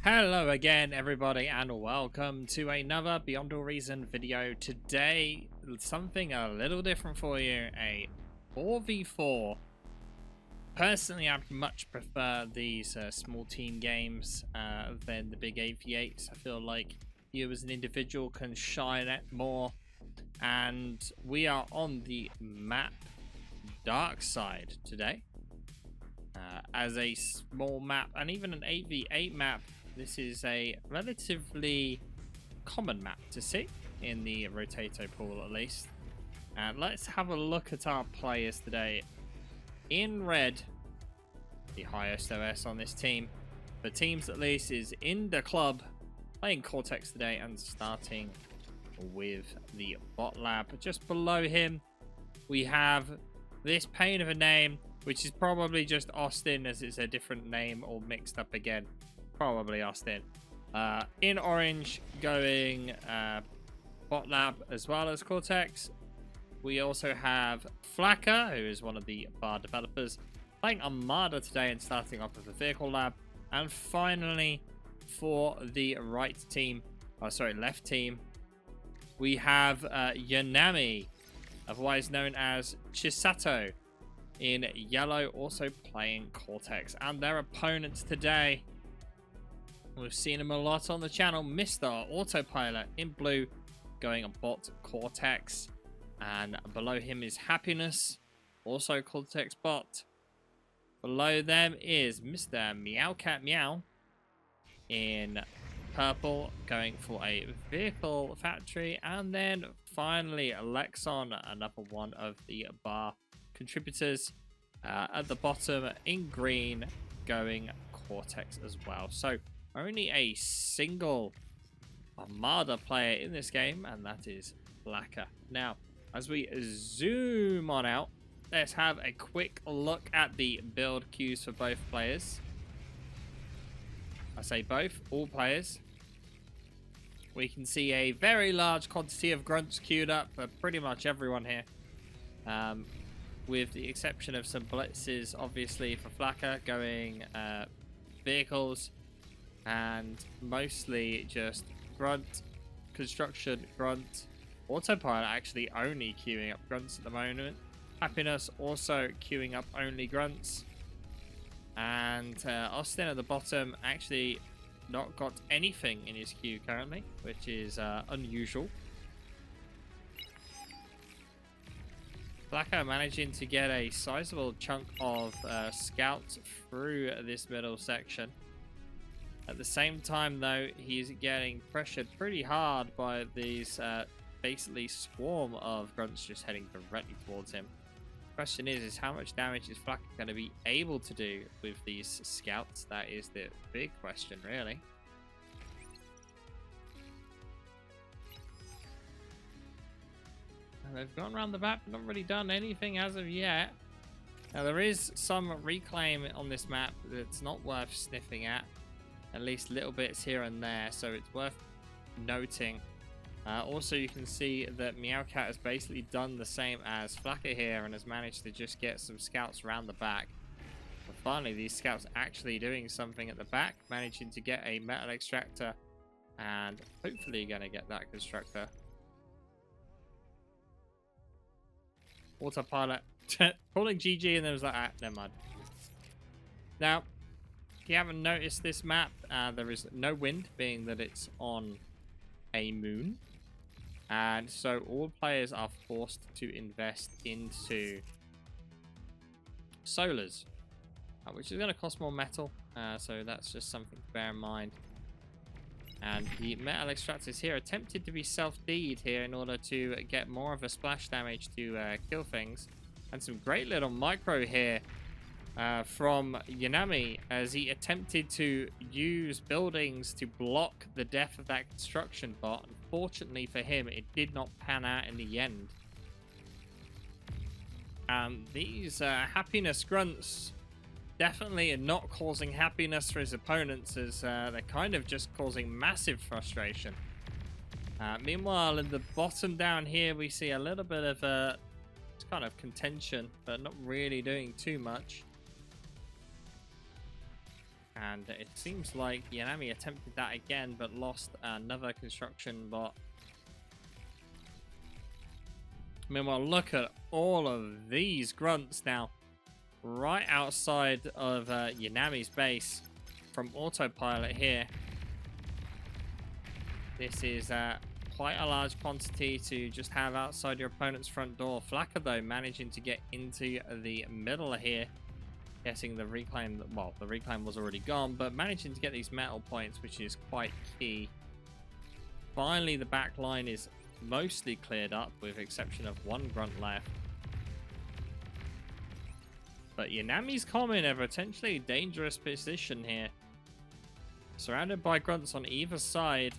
Hello again everybody and welcome to another Beyond All Reason video. Today something a little different for you, a 4v4. Personally I much prefer these small team games than the big 8v8s. I feel like you as an individual can shine at more, and we are on the map Dark Side today. As a small map and even an 8v8 map, this is a relatively common map to see in the Rotato pool, at least. And let's have a look at our players today. In red, the highest OS on this team, for teams at least, is in the club, playing Cortex today and starting with the bot lab. Just below him, we have this pain of a name, which is probably just Austin, as it's a different name all mixed up again. Probably Austin. In orange, going bot lab as well as Cortex. We also have Flacker, who is one of the bar developers, playing Armada today and starting off with the vehicle lab. And finally, for the left team, we have Yanami, otherwise known as Chisato, in yellow, also playing Cortex. And their opponents today, we've seen him a lot on the channel, Mr. Autopilot in blue, going a bot Cortex. And below him is Happiness, also Cortex bot. Below them is Mr. Meowcat Meow in purple, going for a vehicle factory. And then finally Alexon, another one of the bar contributors, at the bottom in green, going Cortex as well. So only a single Armada player in this game, and that is Blacker. Now, as we zoom on out, let's have a quick look at the build queues for both players. I say both, all players. We can see a very large quantity of grunts queued up for pretty much everyone here. With the exception of some blitzes, obviously, for Flacker, going vehicles, and mostly just grunt, construction, grunt. Autopilot actually only queuing up grunts at the moment. Happiness also queuing up only grunts. And Austin at the bottom actually not got anything in his queue currently, which is unusual. Blacker managing to get a sizable chunk of scouts through this middle section. At the same time, though, he's getting pressured pretty hard by these basically swarm of grunts just heading directly towards him. Question is how much damage is Flacker going to be able to do with these scouts? That is the big question, really. And they've gone around the map, not really done anything as of yet. Now, there is some reclaim on this map that's not worth sniffing at least little bits here and there, so it's worth noting. Also, you can see that Meowcat has basically done the same as Flacker here and has managed to just get some scouts around the back. But finally, these scouts actually doing something at the back, managing to get a metal extractor, and hopefully going to get that constructor. Autopilot calling GG, and there was like, never mind. Now, if you haven't noticed this map, there is no wind, being that it's on a moon. And so all players are forced to invest into solars, which is going to cost more metal. So that's just something to bear in mind. And the metal extractors here attempted to be self-deed here in order to get more of a splash damage to kill things. And some great little micro here from Yanami, as he attempted to use buildings to block the death of that construction bot. Unfortunately for him, it did not pan out in the end. These happiness grunts definitely are not causing happiness for his opponents, as they're kind of just causing massive frustration. Meanwhile, in the bottom down here, we see a little bit of kind of contention, but not really doing too much. And it seems like Yanami attempted that again, but lost another construction bot. Meanwhile, look at all of these grunts now. Right outside of Yanami's base from Autopilot here. This is quite a large quantity to just have outside your opponent's front door. Flakka, though, managing to get into the middle here. Guessing the reclaim, well, the reclaim was already gone, but managing to get these metal points, which is quite key. Finally, the back line is mostly cleared up, with exception of one grunt left. But Yanami's coming in a potentially dangerous position here. Surrounded by grunts on either side.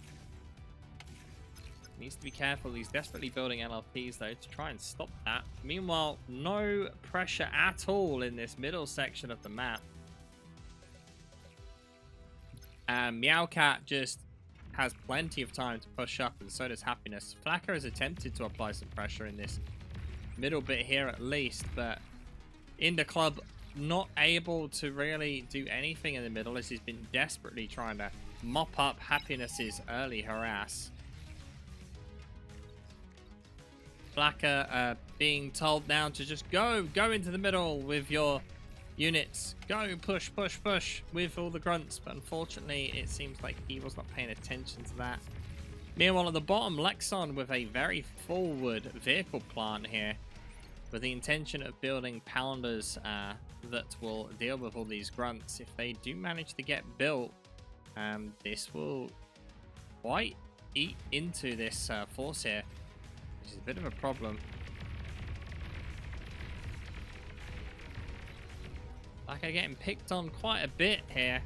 Needs to be careful. He's desperately building LLPs though to try and stop that. Meanwhile, no pressure at all in this middle section of the map. And Meowcat just has plenty of time to push up, and so does Happiness. Flakka has attempted to apply some pressure in this middle bit here at least, but in the club not able to really do anything in the middle as he's been desperately trying to mop up Happiness's early harass. Flakka being told now to just go into the middle with your units. Go, push with all the grunts. But unfortunately, it seems like he was not paying attention to that. Meanwhile, at the bottom, Lexon with a very forward vehicle plant here, with the intention of building pounders that will deal with all these grunts. If they do manage to get built, this will quite eat into this force here, which is a bit of a problem. Flakka getting picked on quite a bit here.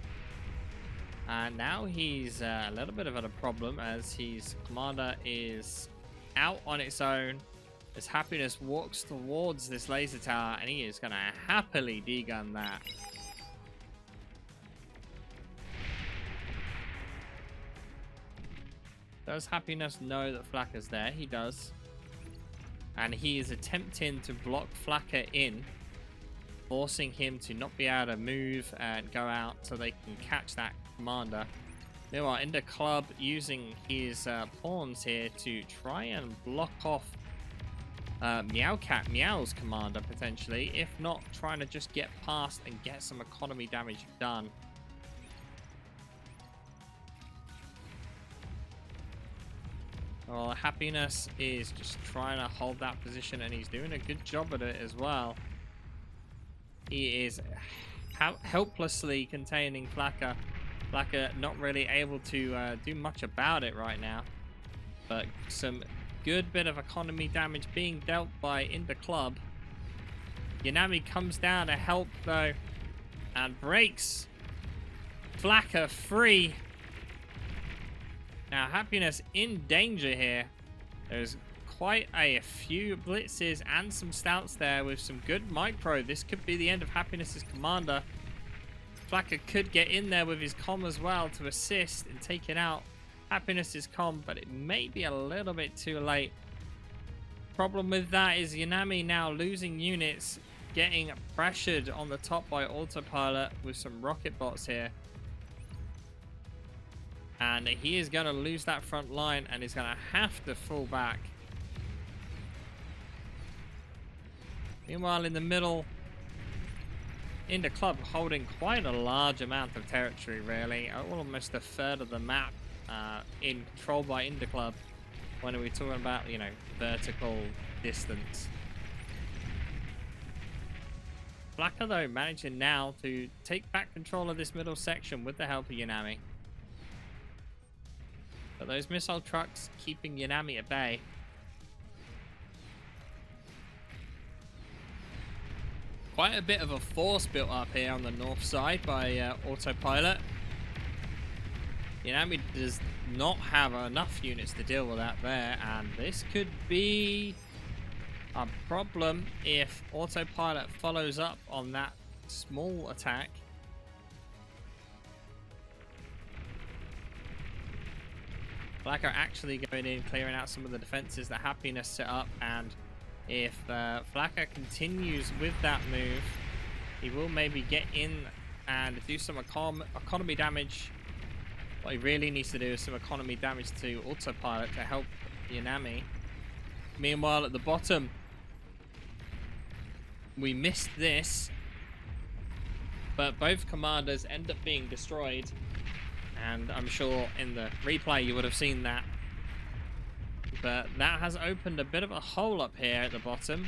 And now he's a little bit of a problem as his commander is out on its own. As Happiness walks towards this laser tower, and he is going to happily degun that. Does Happiness know that Flakka's there? He does. And he is attempting to block Flakka in, forcing him to not be able to move and go out so they can catch that commander. Meanwhile, in the club, using his pawns here to try and block off Meow's commander, potentially. If not, trying to just get past and get some economy damage done. Well, Happiness is just trying to hold that position, and he's doing a good job at it as well. He is helplessly containing Flakka. Flakka not really able to do much about it right now. But some good bit of economy damage being dealt by in the club. Yanami comes down to help though, and breaks Flakka free. Now Happiness in danger here. There's quite a few blitzes and some stouts there with some good micro. This could be the end of Happiness's commander. Flakka could get in there with his comm as well to assist in taking out Happiness's comm, but it may be a little bit too late. Problem with that is Yanami now losing units, getting pressured on the top by Autopilot with some rocket bots here. And he is going to lose that front line and is going to have to fall back. Meanwhile, in the middle, in the club, holding quite a large amount of territory, really. Almost a third of the map in control by Inter Club when we're talking about, you know, vertical distance. Flakka, though, managing now to take back control of this middle section with the help of Yanami. But those missile trucks keeping Yanami at bay. Quite a bit of a force built up here on the north side by Autopilot. Yanami does not have enough units to deal with that there, and this could be a problem if Autopilot follows up on that small attack. Flakka actually going in, clearing out some of the defenses that Happiness set up, and if Flakka continues with that move, he will maybe get in and do some economy damage. What he really needs to do is some economy damage to Autopilot to help Yanami. Meanwhile, at the bottom, we missed this, but both commanders end up being destroyed, and I'm sure in the replay you would have seen that. But that has opened a bit of a hole up here at the bottom.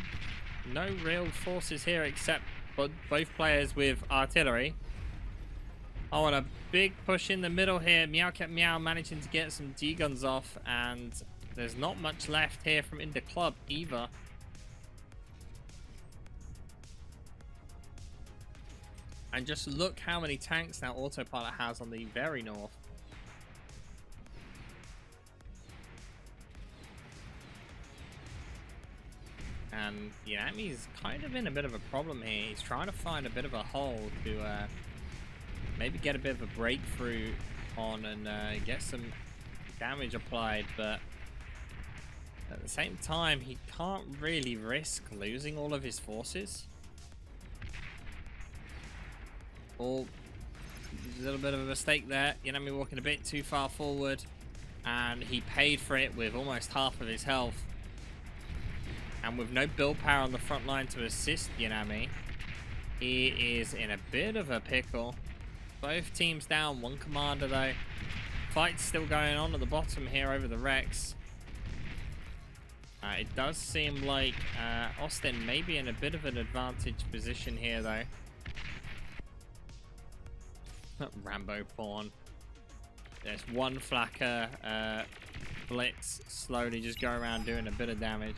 No real forces here except both players with artillery. I want a big push in the middle here. Meow Cat Meow managing to get some D-guns off, and there's not much left here from in the club either. And just look how many tanks now Autopilot has on the very north. And Yanami's kind of in a bit of a problem here. He's trying to find a bit of a hole to maybe get a bit of a breakthrough on and get some damage applied, but at the same time he can't really risk losing all of his forces. A little bit of a mistake there. Yanami walking a bit too far forward, and he paid for it with almost half of his health. And with no build power on the front line to assist Yanami, he is in a bit of a pickle. Both teams down, one commander though. Fight's still going on at the bottom here over the Rex. It does seem like Austin may be in a bit of an advantage position here though. Rambo pawn. There's one Flakka blitz slowly just go around doing a bit of damage.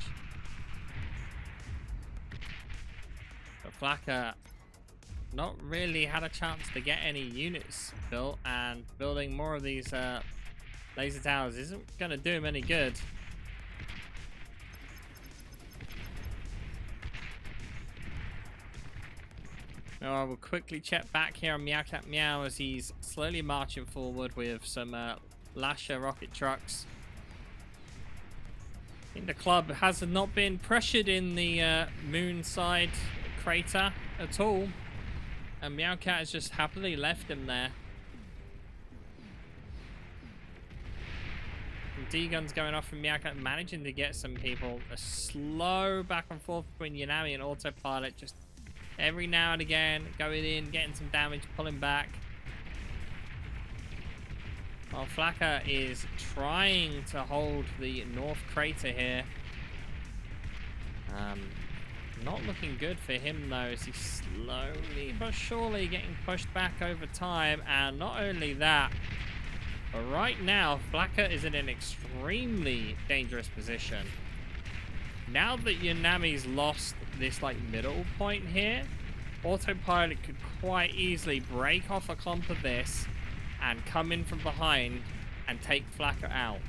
But Flakka not really had a chance to get any units built, and building more of these laser towers isn't going to do him any good. Now I will quickly check back here on Meow Cat Meow as he's slowly marching forward with some Lasher rocket trucks. I think the club has not been pressured in the moon side crater at all, and Meowcat has just happily left him there. D-guns going off from Meowcat, managing to get some people. A slow back and forth between Yanami and Autopilot, just every now and again going in, getting some damage, pulling back. While Flakka is trying to hold the north crater here. Not looking good for him though, as he's slowly but surely getting pushed back over time. And not only that, but right now Flakka is in an extremely dangerous position. Now that Yanami's lost this like middle point here, Autopilot could quite easily break off a clump of this and come in from behind and take Flakka out.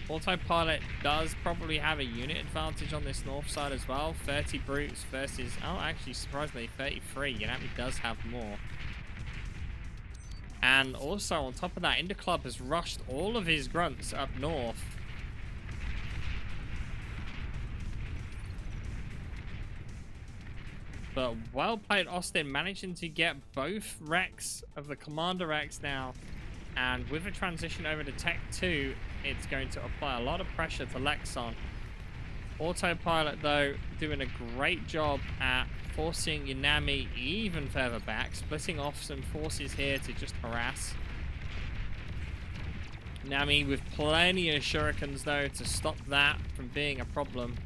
Autopilot does probably have a unit advantage on this north side as well. 30 brutes versus, oh actually surprisingly 33. Yanami does have more. And also on top of that, Inter Club has rushed all of his grunts up north. But well played Austin, managing to get both Rex of the Commander Rex now. And with a transition over to Tech 2, it's going to apply a lot of pressure to Lexon. Autopilot, though, doing a great job at forcing Yanami even further back, splitting off some forces here to just harass. Yanami with plenty of shurikens, though, to stop that from being a problem.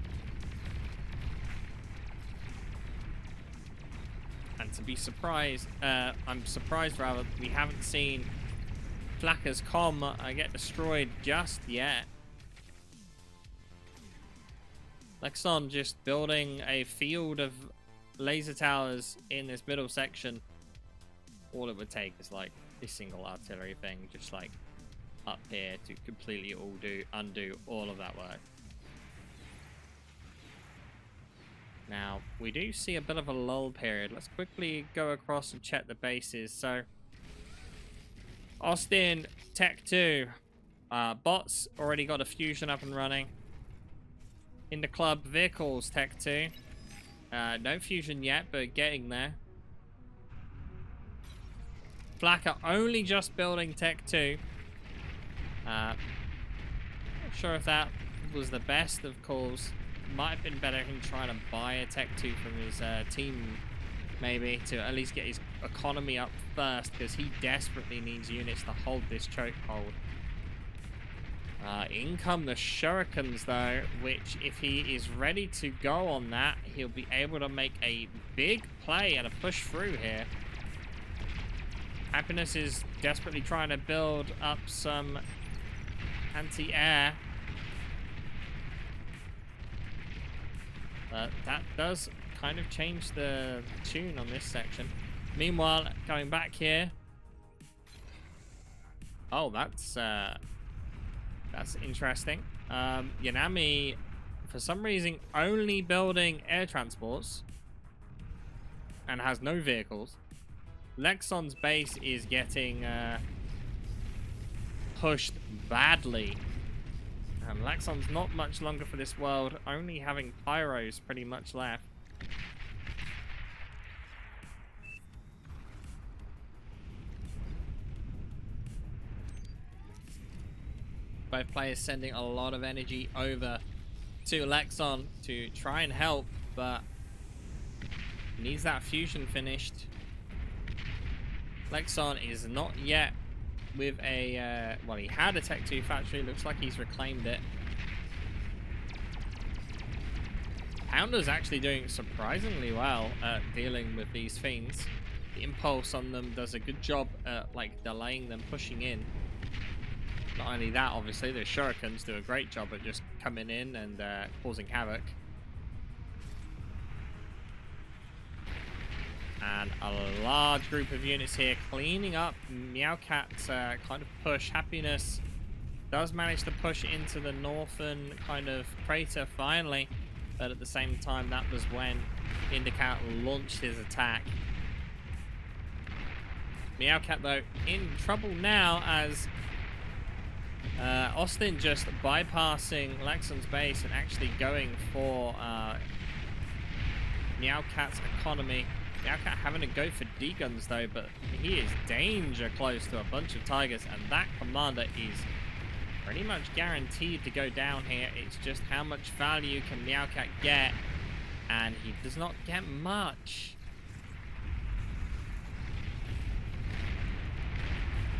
And to be surprised, I'm surprised rather, we haven't seen Flakka's comm get destroyed just yet. Lexon just building a field of laser towers in this middle section. All it would take is like this single artillery thing, just like up here, to completely undo all of that work. Now, we do see a bit of a lull period. Let's quickly go across and check the bases. So, Austin, Tech 2. Bots already got a fusion up and running. In the club, vehicles, Tech 2. No fusion yet, but getting there. Flak are only just building Tech 2. Not sure if that was the best of calls. Might have been better him trying to buy a Tech 2 from his team, maybe, to at least get his economy up first, because he desperately needs units to hold this chokehold. In come the shurikens, though, which, if he is ready to go on that, he'll be able to make a big play and a push through here. Happiness is desperately trying to build up some anti-air. That does kind of change the tune on this section. Meanwhile, going back here. Oh, that's interesting. Yanami, for some reason, only building air transports and has no vehicles. Lexon's base is getting pushed badly. Lexon's not much longer for this world, only having pyros pretty much left. Both players sending a lot of energy over to Lexon to try and help, but needs that fusion finished. Lexon is not yet with a, well, he had a Tech 2 factory. Looks like he's reclaimed it. Pounder's actually doing surprisingly well at dealing with these fiends. The impulse on them does a good job at, like, delaying them pushing in. Not only that, obviously, the shurikens do a great job at just coming in and causing havoc. And a large group of units here cleaning up Meowcat's kind of push. Happiness does manage to push into the northern kind of crater finally, but at the same time, that was when Indicat launched his attack. Meowcat, though, in trouble now as Austin just bypassing Lexon's base and actually going for Meowcat's economy. Meowcat having to go for D-guns, though, but he is danger close to a bunch of tigers, and that commander is pretty much guaranteed to go down here. It's just how much value can Meowcat get, and he does not get much.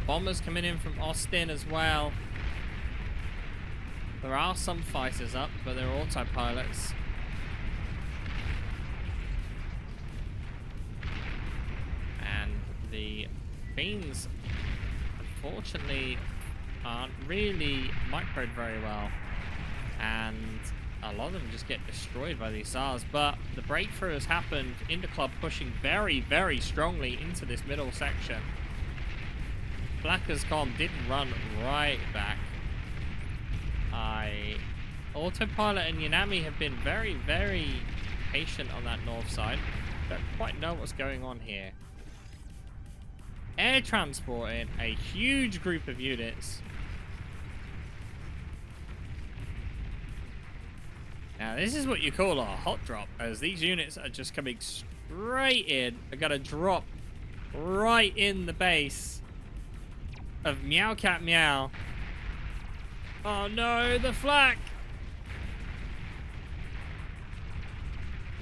Bombers coming in from Austin as well. There are some fighters up, but they're autopilots. And the fiends, unfortunately, aren't really microed very well. And a lot of them just get destroyed by these SARs. But the breakthrough has happened. Interclub pushing very, very strongly into this middle section. Blacker's Calm didn't run right back. Autopilot and Yanami have been very, very patient on that north side. Don't quite know what's going on here. Air transporting a huge group of units. Now, this is what you call a hot drop, as these units are just coming straight in. They're going to drop right in the base of Meowcat Meow. Oh no, the flak!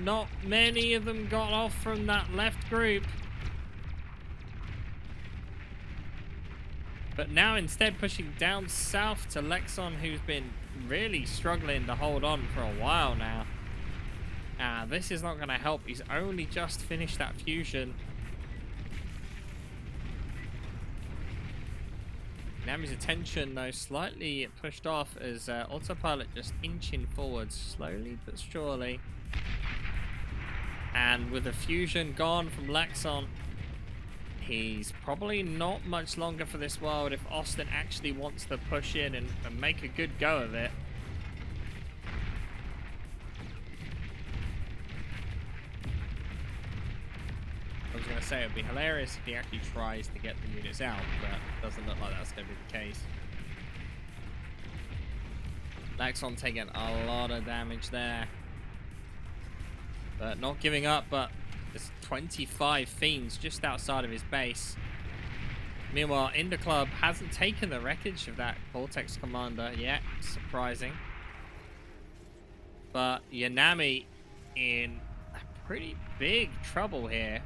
Not many of them got off from that left group. But now instead pushing down south to Lexon, who's been really struggling to hold on for a while now. This is not going to help. He's only just finished that fusion. Nami's attention, though, slightly pushed off as Autopilot just inching forwards slowly but surely. And with the fusion gone from Lexon, he's probably not much longer for this world if Austin actually wants to push in and make a good go of it. I was going to say it would be hilarious if he actually tries to get the units out, but it doesn't look like that's going to be the case. Lexon taking a lot of damage there. But not giving up, but there's 25 fiends just outside of his base. Meanwhile, In the Club hasn't taken the wreckage of that Vortex Commander yet. Surprising. But Yanami in pretty big trouble here.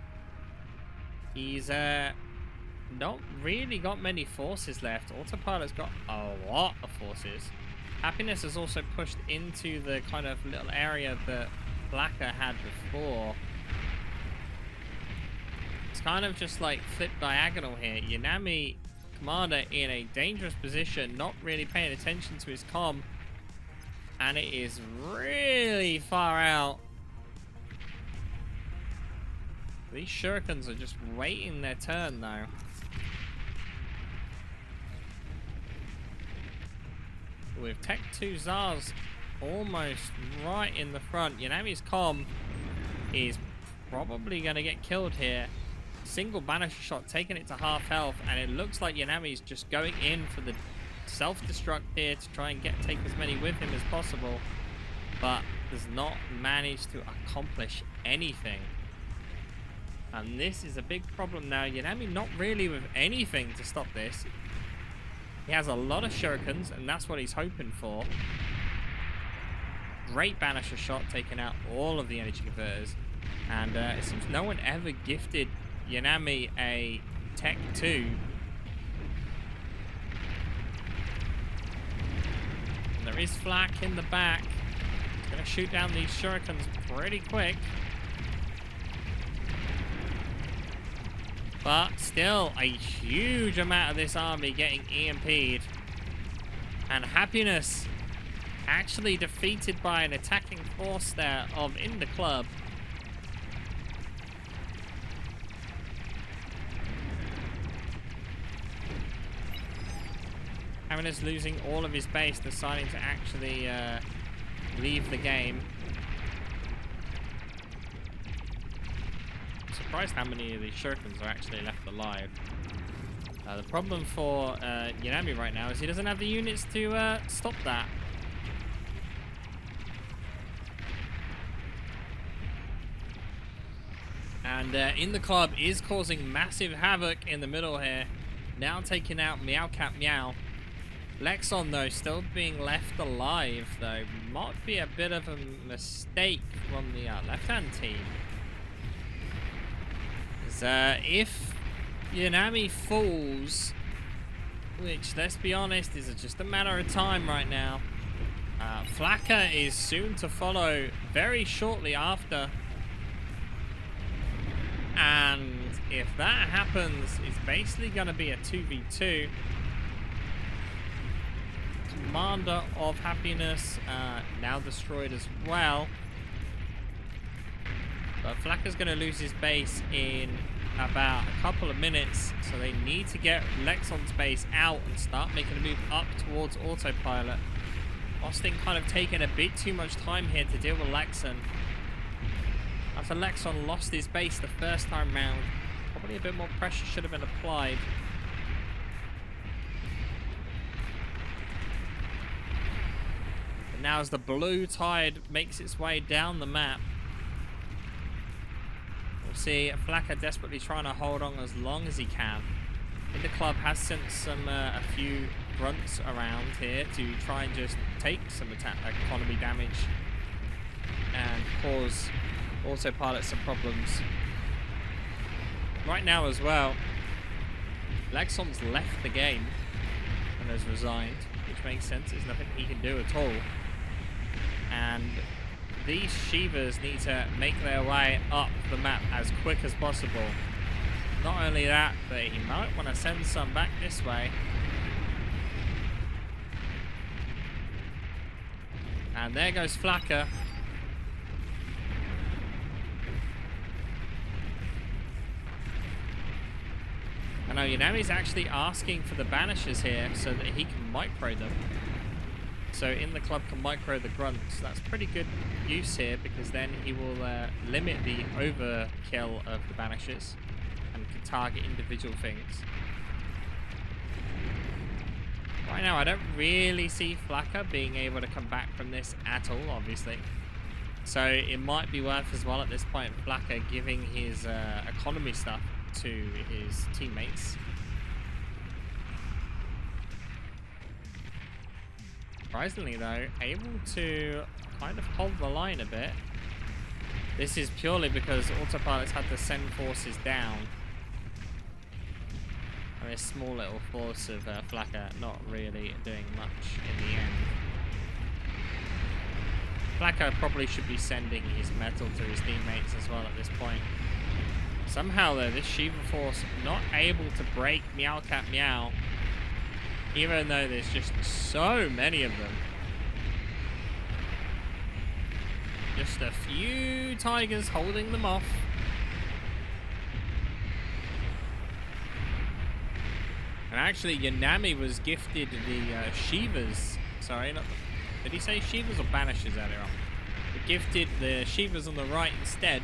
He's not really got many forces left. Autopilot's got a lot of forces. Happiness has also pushed into the kind of little area that Blacker had before. It's kind of just like flipped diagonal here. Yanami, Commander, in a dangerous position, not really paying attention to his comm. And it is really far out. These shurikens are just waiting their turn though. With Tech 2 Zars almost right in the front, Yanami's comm is probably going to get killed here. Single banisher shot taking it to half health, and it looks like Yanami's just going in for the self-destruct here to try and take as many with him as possible, but does not manage to accomplish anything. And this is a big problem now. Yanami not really with anything to stop this. He has a lot of shurikens, and that's what he's hoping for. Great banisher shot, taking out all of the energy converters. And it seems no one ever gifted Yanami a Tech 2. And there is Flak in the back. He's going to shoot down these shurikens pretty quick. But still, a huge amount of this army getting EMP'd. And Happiness actually defeated by an attacking force there of In the Club. Happiness losing all of his base, deciding to actually leave the game. Surprised how many of these shurikens are actually left alive. The problem for Yanami right now is he doesn't have the units to stop that. And In the Club is causing massive havoc in the middle here. Now taking out Meow Cat Meow. Lexon, though, still being left alive, though. Might be a bit of a mistake from the left-hand team. If Yanami falls, which, let's be honest, is just a matter of time right now, Flaka is soon to follow very shortly after. And if that happens, it's basically going to be a 2v2. Commander of Happiness now destroyed as well. But Flacker's going to lose his base in about a couple of minutes, so they need to get Lexon's base out and start making a move up towards Autopilot. Austin kind of taking a bit too much time here to deal with Lexon. After Lexon lost his base the first time round, probably a bit more pressure should have been applied. But now as the blue tide makes its way down the map, we'll see Flaka desperately trying to hold on as long as he can. In the Club has sent some a few grunts around here to try and just take some economy damage and cause Autopilot some problems. Right now as well, Lexon's left the game and has resigned, which makes sense. There's nothing he can do at all. And these Shivas need to make their way up the map as quick as possible. Not only that, but he might want to send some back this way. And there goes Flaka. I know Yanami's actually asking for the banishers here so that he can micro them. So In the Club can micro the grunts. That's pretty good use here, because then he will limit the overkill of the banishers and can target individual things. Right now I don't really see Flaka being able to come back from this at all, obviously. So it might be worth as well at this point Flaka giving his economy stuff to his teammates Surprisingly though, able to kind of hold the line a bit. This is purely because Autopilot's had to send forces down. And this small little force of Flakka not really doing much in the end. Flakka probably should be sending his metal to his teammates as well at this point. Somehow though, this Shiva force not able to break Meowcat Meow, even though there's just so many of them. Just a few tigers holding them off. And actually, Yanami was gifted the Shivas. Sorry, not. Did he say Shivas or Banishers earlier on? He gifted the Shivas on the right instead,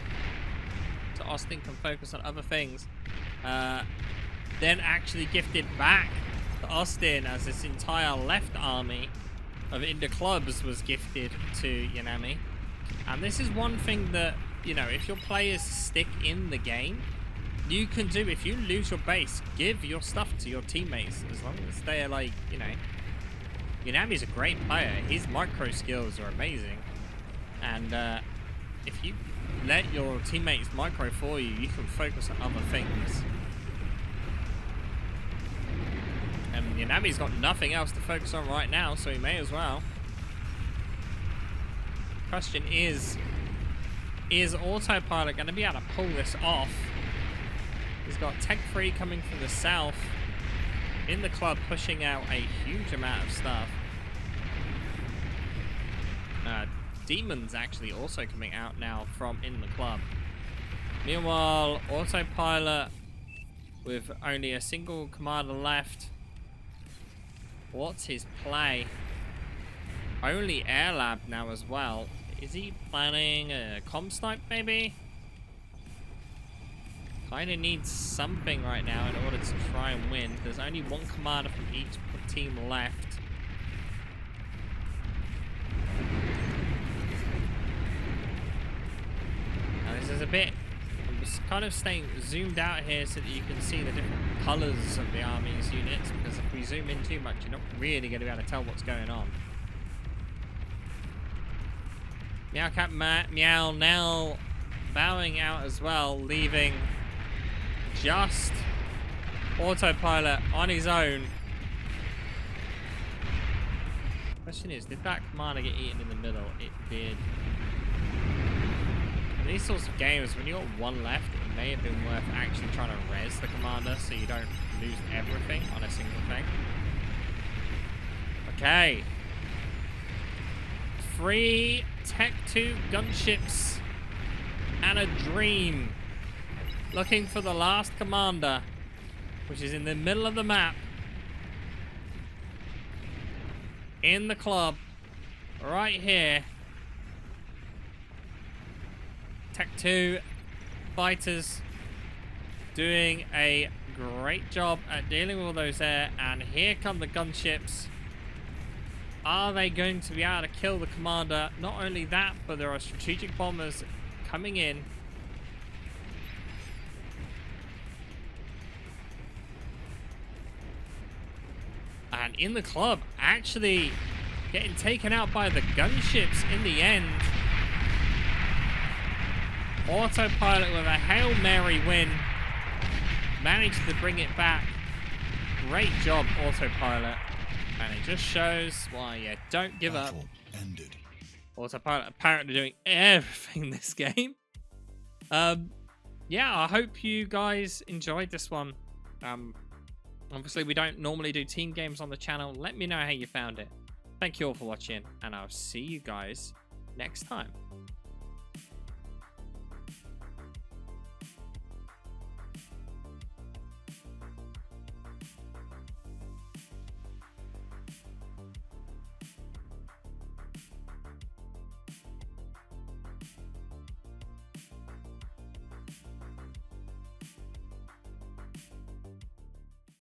so Austin can focus on other things. Then actually gifted back to Austin as this entire left army of Inda clubs was gifted to Yanami. And this is one thing that, you know, if your players stick in the game, you can do. If you lose your base, give your stuff to your teammates, as long as they are like, you know, Yanami's a great player. His micro skills are amazing. And if you let your teammates micro for you, you can focus on other things. And Yanami's got nothing else to focus on right now, so he may as well. Question is Autopilot going to be able to pull this off? He's got Tech 3 coming from the south in the club, pushing out a huge amount of stuff. Demons actually also coming out now from in the club. Meanwhile, Autopilot with only a single commander left. What's his play? Only Air Lab now as well. Is he planning a comm snipe maybe? Kind of needs something right now in order to try and win. There's only one commander from each team left. Now this is a bit... I'm just kind of staying zoomed out here so that you can see the different colours of the army's units, because if we zoom in too much, you're not really going to be able to tell what's going on. Meowcat Meow now bowing out as well, leaving just Autopilot on his own. Question is, did that commander get eaten in the middle? It did. In these sorts of games, when you got one left, it may have been worth actually trying to res the commander so you don't lose everything on a single thing. Okay. 3 Tech 2 gunships and a dream. Looking for the last commander, which is in the middle of the map. In the club. Right here. Tech 2 fighters doing a great job at dealing with all those there. And here come the gunships. Are they going to be able to kill the commander? Not only that, but there are strategic bombers coming in. And in the club, actually getting taken out by the gunships in the end. Autopilot with a Hail Mary win. Managed to bring it back. Great job, Autopilot. And it just shows why you don't give up. Ended. Autopilot apparently doing everything in this game. Yeah, I hope you guys enjoyed this one. Obviously, we don't normally do team games on the channel. Let me know how you found it. Thank you all for watching, and I'll see you guys next time.